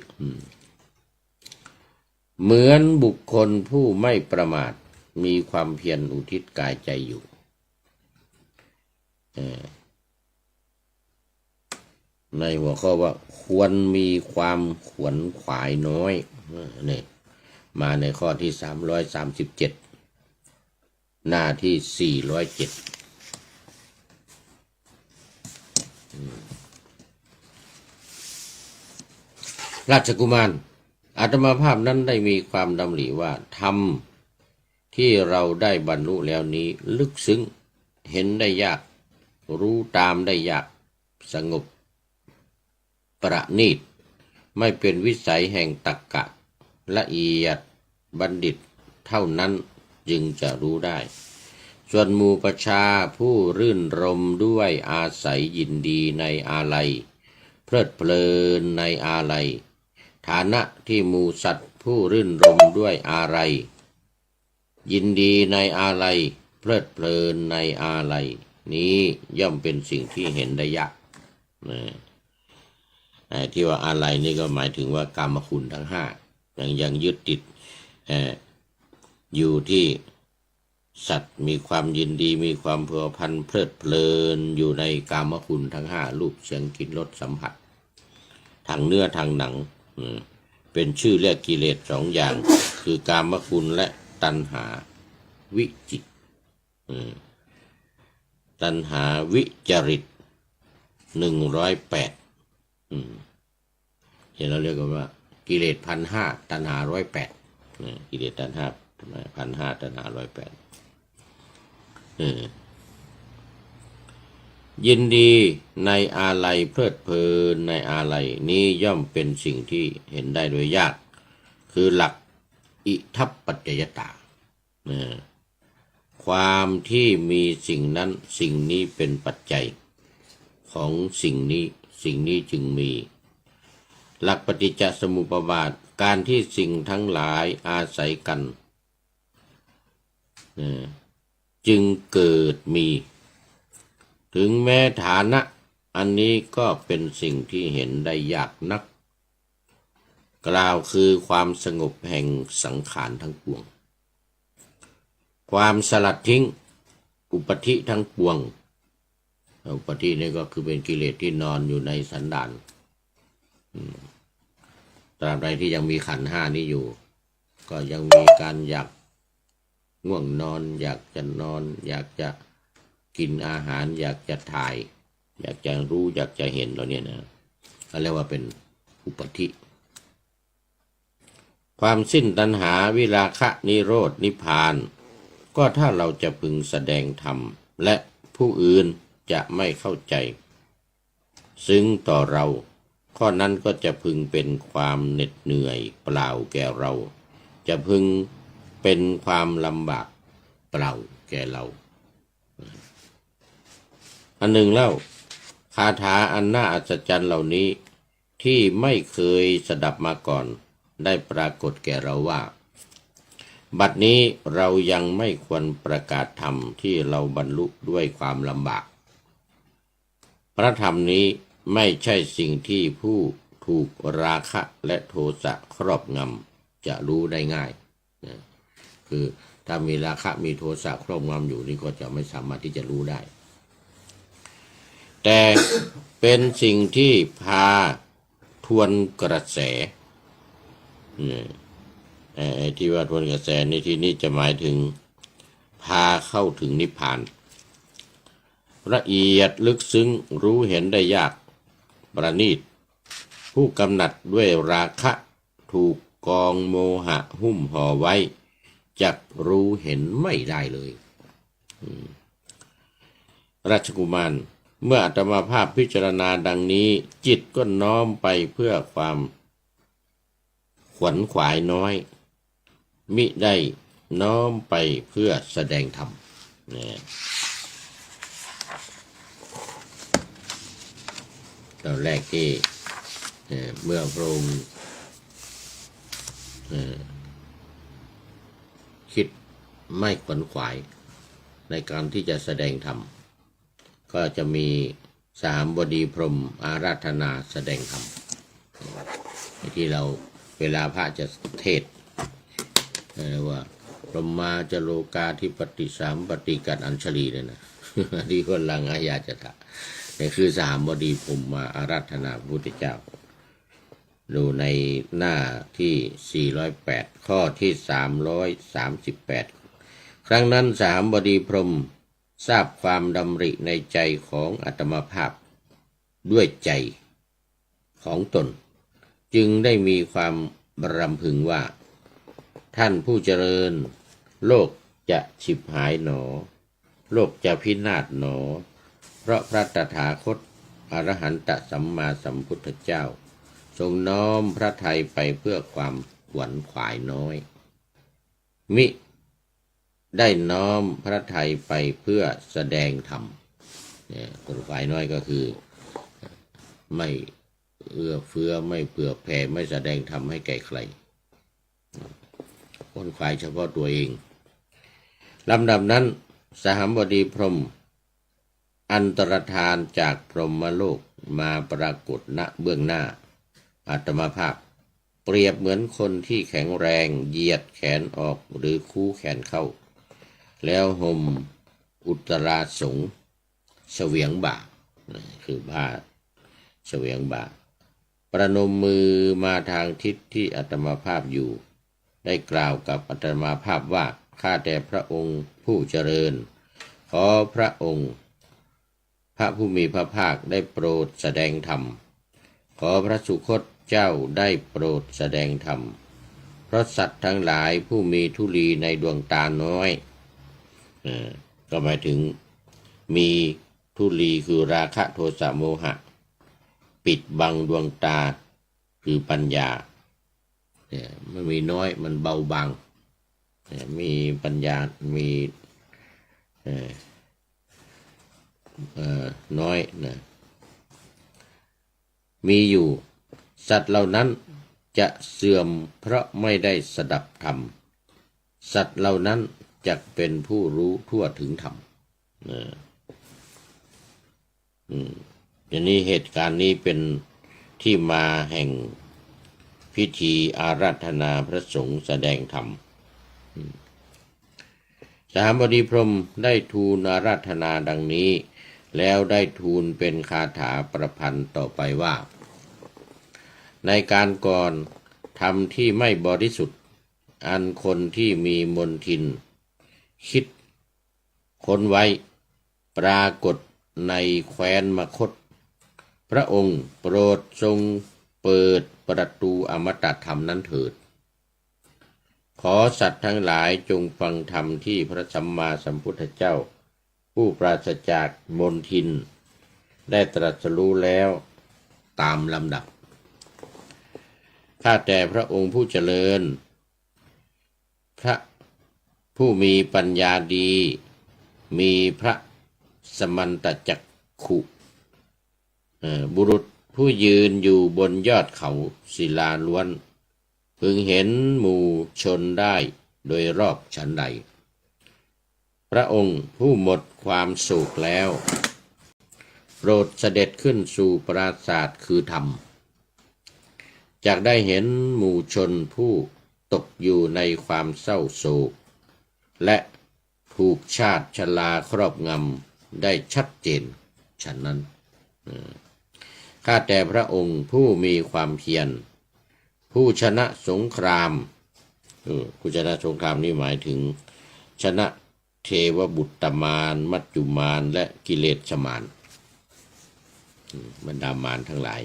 เหมือนบุคคลผู้ไม่ประมาทมีความเพียรอุทิศกายใจอยู่ในหัวข้อว่าควรมีความขวนขวายน้อยนี่มาในข้อที่337หน้าที่407ราชกุมารอาตมาภาพนั้นได้มีความดำริว่าธรรมที่เราได้บรรลุแล้วนี้ลึกซึ้งเห็นได้ยากรู้ตามได้ยากสงบประณีตไม่เป็นวิสัยแห่งตรรกะละเอียดบัณฑิตเท่านั้นจึงจะรู้ได้ส่วนหมู่ประชาผู้รื่นรมด้วยอาศัยยินดีในอาลัยเพลิดเพลินในอาลัยฐานะที่หมู่สัตว์ผู้รื่นรมด้วยอาลัยยินดีในอาลัยเพลิดเพลินในอาลัยนี้ย่อมเป็นสิ่งที่เห็นได้ยากที่ว่าอาลัยนี่ก็หมายถึงว่ากามคุณทั้ง5ยังยึดติดอยู่ที่สัตว์มีความยินดีมีความเพลิดพันเพลิดเพลินอยู่ในกามคุณทั้ง5รูปเสียงกลิ่นรสสัมผัสทางเนื้อทางหนังเป็นชื่อเรียกกิเลส2อย่างคือกามคุณและตัณหาวิจิตตัณหาวิจริต108เห็นเราเรียกกันว่ากิเลส1,500ตัณหา108กิเลสตัณหา1,500ตัณหา108ยินดีในอาลัยเพลิดเพลินในอาลัยนี้ย่อมเป็นสิ่งที่เห็นได้โดยยากคือหลักอิทัปปัจจยตาความที่มีสิ่งนั้นสิ่งนี้เป็นปัจจัยของสิ่งนี้จึงมีหลักปฏิจจสมุปบาทการที่สิ่งทั้งหลายอาศัยกันจึงเกิดมีถึงแม้ฐานะอันนี้ก็เป็นสิ่งที่เห็นได้ยากนักกล่าวคือความสงบแห่งสังขารทั้งปวงความสลัดทิ้งอุปธิทั้งปวงอุปธินี่ก็คือเป็นกิเลสที่นอนอยู่ในสันดานตราบใดที่ยังมีขันธ์5นี้อยู่ก็ยังมีการอยากง่วงนอนอยากจะนอนอยากจะกินอาหารอยากจะถ่ายอยากจะรู้อยากจะเห็นเราเนี่ยนะเขาเรียกว่าเป็นอุปธิความสิ้นตัณหาวิราคะนิโรธนิพพานก็ถ้าเราจะพึงแสดงธรรมและผู้อื่นจะไม่เข้าใจซึ่งต่อเรา ข้อนั้นก็จะพึงเป็นความเหน็ดเหนื่อยเปล่าแก่เรา จะพึงเป็นความลำบากเปล่าแก่เราอันหนึ่งแล้วคาถาอันน่าอัศจรรย์เหล่านี้ที่ไม่เคยสดับมาก่อนได้ปรากฏแก่เราว่าบัดนี้เรายังไม่ควรประกาศธรรมที่เราบรรลุด้วยความลำบากพระธรรมนี้ไม่ใช่สิ่งที่ผู้ถูกราคะและโทสะครอบงำจะรู้ได้ง่ายนะคือถ้ามีราคะมีโทสะครอบงำอยู่นี่ก็จะไม่สามารถที่จะรู้ได้แต่เป็นสิ่งที่พาทวนกระแสที่ว่าทวนกระแสในที่นี้จะหมายถึงพาเข้าถึงนิพพานละเอียดลึกซึ้งรู้เห็นได้ยากประณีตผู้กำหนัดด้วยราคะถูกกองโมหะหุ้มห่อไว้จักรู้เห็นไม่ได้เลยราชกุมารเมื่ออาตมาภาพพิจารณาดังนี้จิตก็น้อมไปเพื่อความขวนขวายน้อยมิได้น้อมไปเพื่อแสดงธรรมตอนแรกที่เมื่อพระองค์คิดไม่ขวนขวายในการที่จะแสดงธรรมก็จะมีสามบดีพรหมอาราธนาแสดงธรรมที่เราเวลาพระจะเทศว่าพรหมาจโลกาธิปติสามปฏิกัดอัญชลีเนี่ยนะที่คนลังอายาจตะนี่คือสามบดีพรหมมาอาราธนาพระพุทธเจ้าดูในหน้าที่408ข้อที่338ครั้งนั้นสามบดีพรหมทราบความดำริในใจของอาตมาภาพด้วยใจของตนจึงได้มีความรำพึงว่าท่านผู้เจริญโลกจะฉิบหายหนอโลกจะพินาศหนอเพราะพระตถาคตอรหันตสัมมาสัมพุทธเจ้าทรงน้อมพระทัยไปเพื่อความขวนขวายน้อยมิได้น้อมพระทัยไปเพื่อแสดงธรรมขวนขวายน้อยก็คือไม่เอื้อเฟื้อไม่เผื่อแผ่ไม่แสดงธรรมให้แก่ใครขวนขวายเฉพาะตัวเองลำดับนั้นสหบดีพรหมอันตรธานจากพรหมโลกมาปรากฏณเบื้องหน้าอาตมาภาพเปรียบเหมือนคนที่แข็งแรงเหยียดแขนออกหรือคู่แขนเข้าแล้วห่มอุตราสงเฉวียงบ่าคือผ้าเฉวียงบ่าประนมมือมาทางทิศที่อาตมาภาพอยู่ได้กล่าวกับอาตมาภาพว่าข้าแต่พระองค์ผู้เจริญขอพระองค์พระผู้มีพระภาคได้โปรดแสดงธรรมขอพระสุคตเจ้าได้โปรดแสดงธรรมเพราะสัตว์ทั้งหลายผู้มีธุลีในดวงตาน้อยก็หมายถึงมีธุลีคือราคะโทสะโมหะปิดบังดวงตาคือปัญญามันมีน้อยมันเบาบางมีปัญญามีน้อยนะมีอยู่สัตว์เหล่านั้นจะเสื่อมเพราะไม่ได้สดับธรรมสัตว์เหล่านั้นจะเป็นผู้รู้ทั่วถึงธรรมอย่างนี้เหตุการณ์นี้เป็นที่มาแห่งพิธีอาราธนาพระสงฆ์แสดงธรรมสหบดีพรหมได้ทูลอาราธนาดังนี้แล้วได้ทูลเป็นคาถาประพันธ์ต่อไปว่าในการก่อนทำที่ไม่บริสุทธิ์อันคนที่มีมนทินคิดค้นไว้ปรากฏในแคว้นมคธพระองค์โปรดทรงเปิดประตูอมตะธรรมนั้นเถิดขอสัตว์ทั้งหลายจงฟังธรรมที่พระสัมมาสัมพุทธเจ้าผู้ปราศจากมนทินได้ตรัสรู้แล้วตามลำดับ ข้าแต่พระองค์ผู้เจริญพระผู้มีปัญญาดีมีพระสมันตจักขุบุรุษผู้ยืนอยู่บนยอดเขาศิลาล้วนพึงเห็นหมู่ชนได้โดยรอบฉันใดพระองค์ผู้หมดความโศกแล้วโปรดเสด็จขึ้นสู่ปราสาทคือธรรมจากได้เห็นหมู่ชนผู้ตกอยู่ในความเศร้าโศกและถูกชาติชราครอบงำได้ชัดเจนฉะนั้นข้าแต่พระองค์ผู้มีความเพียรผู้ชนะสงครามผู้ชนะสงครามนี่หมายถึงชนะเทวบุตรมารมัจจุมารและกิเลสมารบรรดามารทั้งหลาย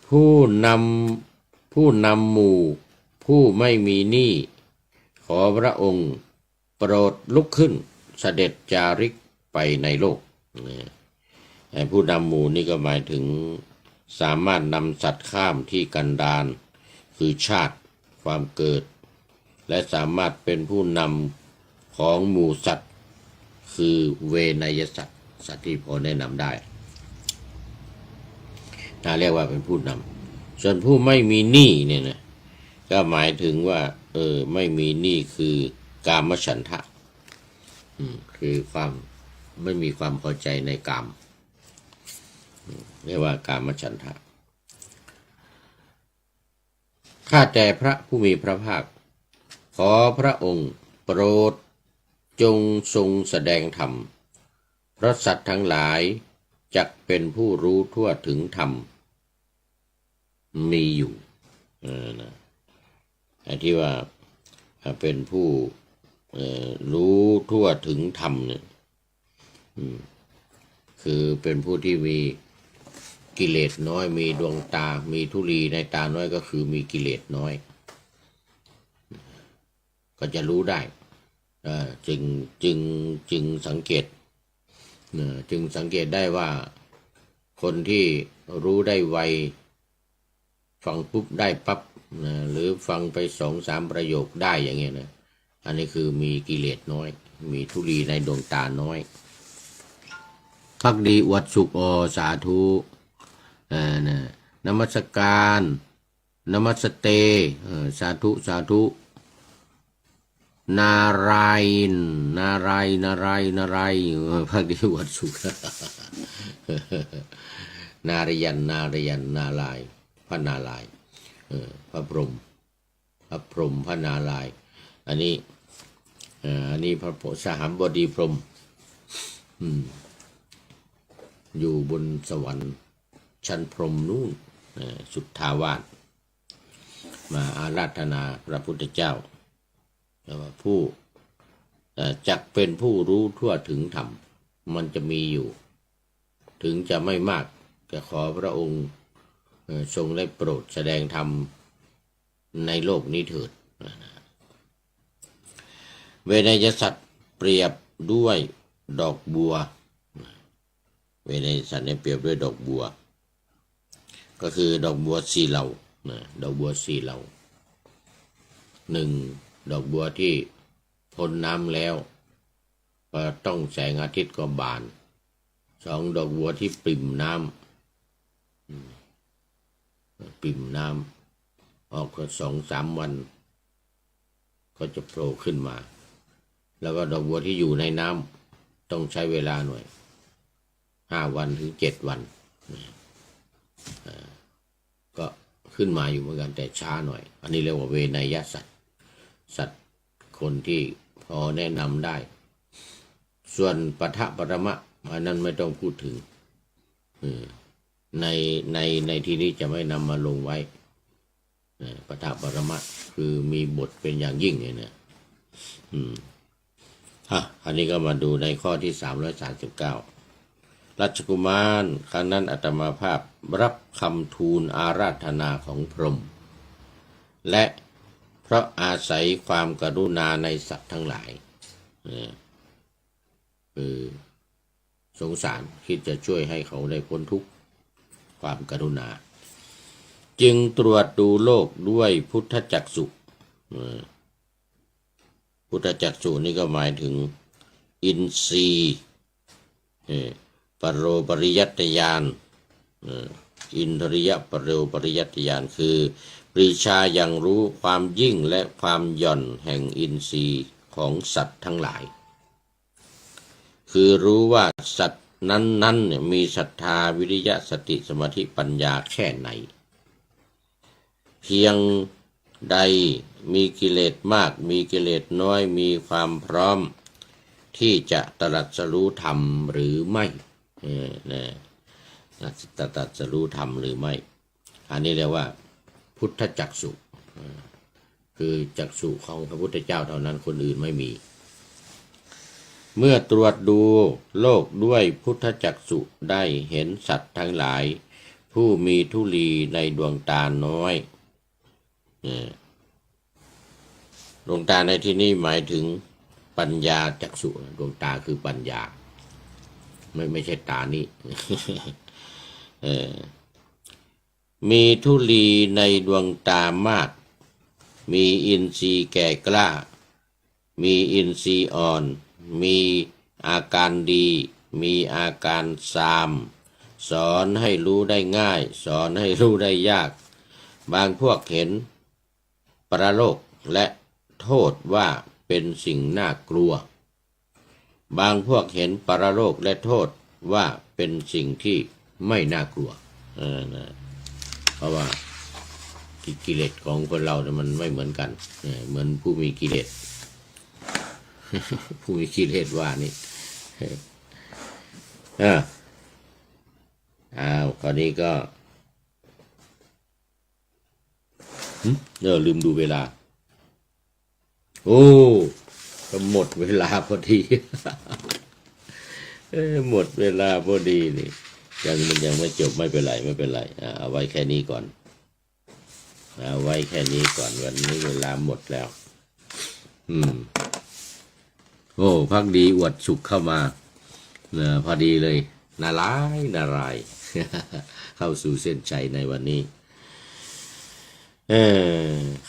ผู้นำหมู่ผู้ไม่มีหนี้ขอพระองค์โปรดลุกขึ้นเสด็จจาริกไปในโลกผู้นำหมู่นี่ก็หมายถึงสามารถนำสัตว์ข้ามที่กันดารคือชาติความเกิดและสามารถเป็นผู้นำของหมู่สัตว์คือเวนยสัตว์สัตว์ที่พอแนะนำได้เรียกว่าเป็นผู้นำส่วนผู้ไม่มีหนี้เนี่ยนะก็หมายถึงว่าไม่มีหนี้คือกามฉันทะคือความไม่มีความพอใจในกามเรียกว่ากามฉันทะข้าแต่พระผู้มีพระภาคขอพระองค์โปรดจงทรงแสดงธรรมเพราะสัตว์ทั้งหลายจักเป็นผู้รู้ทั่วถึงธรรมมีอยู่นะไอ้ที่ว่าเป็นผู้รู้ทั่วถึงธรรมเนี่ยคือเป็นผู้ที่มีกิเลสน้อยมีดวงตามีธุลีในตาน้อยก็คือมีกิเลสน้อยก็จะรู้ได้จึงสังเกตได้ว่าคนที่รู้ได้ไวฟังปุ๊บได้ปั๊บหรือฟังไป2-3ประโยคได้อย่างเงี้ยนะอันนี้คือมีกิเลสน้อยมีธุลีในดวงตาน้อยภักดีอวดสุขสาธุนมัสการนมัสเตสาธุสาธุนารายภักดีอวดสุขนารยันนาลายพระนาลายพระพรหมพระนาลายอันนี้พระโพสหัมบดีพรหมอยู่บนสวรรค์ชั้นพรหมนู่นสุทธาวาสมาอาราธนาพระพุทธเจ้าว่าผู้จักเป็นผู้รู้ทั่วถึงธรรมมันจะมีอยู่ถึงจะไม่มากแต่ขอพระองค์ทรงได้โปรดแสดงธรรมในโลกนี้เถิดเวนยสัตว์เปรียบด้วยดอกบัวเวนยสัตว์เนี่ยเปรียบด้วยดอกบัวก็คือดอกบัว4เหล่าดอกบัว4เหล่า1ดอกบัวที่พ้นน้ำแล้วก็ต้องแสงอาทิตย์ก็บาน2ดอกบัวที่ปริ่มน้ำออกก็2-3 วันก็จะโผล่ขึ้นมาแล้วก็ดอกบัวที่อยู่ในน้ำต้องใช้เวลาหน่อย5 วันถึง7 วันก็ขึ้นมาอยู่เหมือนกันแต่ช้าหน่อยอันนี้เรียกว่าเวนยสัตว์คนที่พอแนะนำได้ส่วนปทะปรมะอันนั้นไม่ต้องพูดถึงในที่นี้จะไม่นำมาลงไว้ปทะปรมะคือมีบทเป็นอย่างยิ่งเนี่ยอันนี้ก็มาดูในข้อที่339รัชกุมารครั้งนั้นอาตมาภาพรับคำทูลอาราธนาของพรหมและเพราะอาศัยความกรุณาในสัตว์ทั้งหลายสงสารคิดจะช่วยให้เขาได้พ้นทุกข์ความกรุณา จึงตรวจดูโลกด้วยพุทธจักษุพุทธจักษุนี่ก็หมายถึงอินทรีย์ปโรปริยัตญาณอินทริยปโรปริยัตญาณคือปรีชาอย่างรู้ความยิ่งและความหย่อนแห่งอินทรีย์ของสัตว์ทั้งหลายคือรู้ว่าสัตว์นั้นๆเนี่ยมีศรัทธาวิริยะสติสมาธิปัญญาแค่ไหนเพียงใดมีกิเลสมากมีกิเลสน้อยมีความพร้อมที่จะตรัสรู้ธรรมหรือไม่ตรัสรู้ธรรมหรือไม่อันนี้เรียกว่าพุทธจักษุคือจักษุของพระพุทธเจ้าเท่านั้นคนอื่นไม่มีเมื่อตรวจดูโลกด้วยพุทธจักษุได้เห็นสัตว์ทั้งหลายผู้มีธุลีในดวงตาน้อยดวงตาในที่นี้หมายถึงปัญญาจักษุดวงตาคือปัญญาไม่ใช่ตานี้ มีธุลีในดวงตามากมีอินทรีย์แก่กล้ามีอินทรีย์อ่อนมีอาการดีมีอาการซามสอนให้รู้ได้ง่ายสอนให้รู้ได้ยากบางพวกเห็นปรโลกและโทษว่าเป็นสิ่งน่ากลัวบางพวกเห็นปรโลกและโทษว่าเป็นสิ่งที่ไม่น่ากลัวเพราะว่ากิเลสของคนเราเนี่ยมันไม่เหมือนกันเหมือนผู้มีกิเลส ผู้มีกิเลสว่านี่คราวนี้ก็ลืมดูเวลาโอ้ก็หมดเวลาพอดี หมดเวลาพอดีนี่มันยังไม่จบไม่เป็นไรเอาไว้แค่นี้ก่อนเอาไว้แค่นี้ก่อนวันนี้เวลาหมดแล้วโอ้พักดีอวดสุขเข้ามาพอดีเลยนาราย เข้าสู่เส้นชัยในวันนี้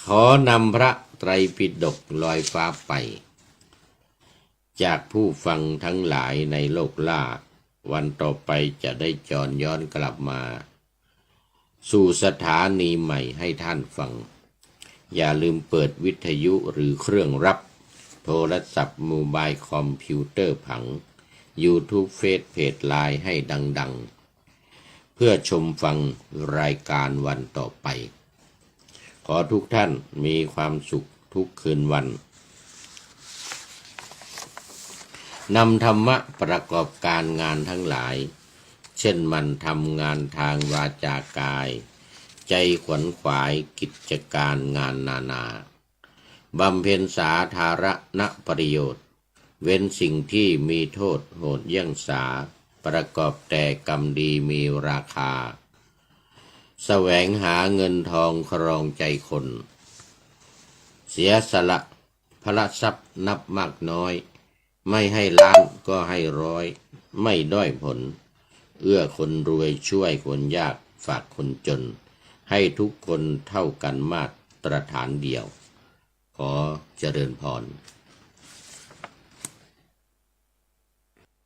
ขอนำพระไตรปิฎกลอยฟ้าไปจากผู้ฟังทั้งหลายในโลกล่าวันต่อไปจะได้จรย้อนกลับมาสู่สถานีใหม่ให้ท่านฟังอย่าลืมเปิดวิทยุหรือเครื่องรับโทรศัพท์โมบายคอมพิวเตอร์ผัง YouTube เฟซเพจไลน์ให้ดังๆเพื่อชมฟังรายการวันต่อไปขอทุกท่านมีความสุขทุกคืนวันนำธรรมะประกอบการงานทั้งหลายเช่นมันทำงานทางวาจากายใจขวนขวายกิจการงานนานาบำเพ็ญสาธารณประโยชน์เว้นสิ่งที่มีโทษโหดเยี่ยงสาประกอบแต่กรรมดีมีราคาแสวงหาเงินทองครองใจคนเสียสละพละทรัพย์นับมากน้อยไม่ให้ล้านก็ให้ร้อยไม่ด้อยผลเอื้อคนรวยช่วยคนยากฝากคนจนให้ทุกคนเท่ากันมาตรฐานเดียวขอเจริญพร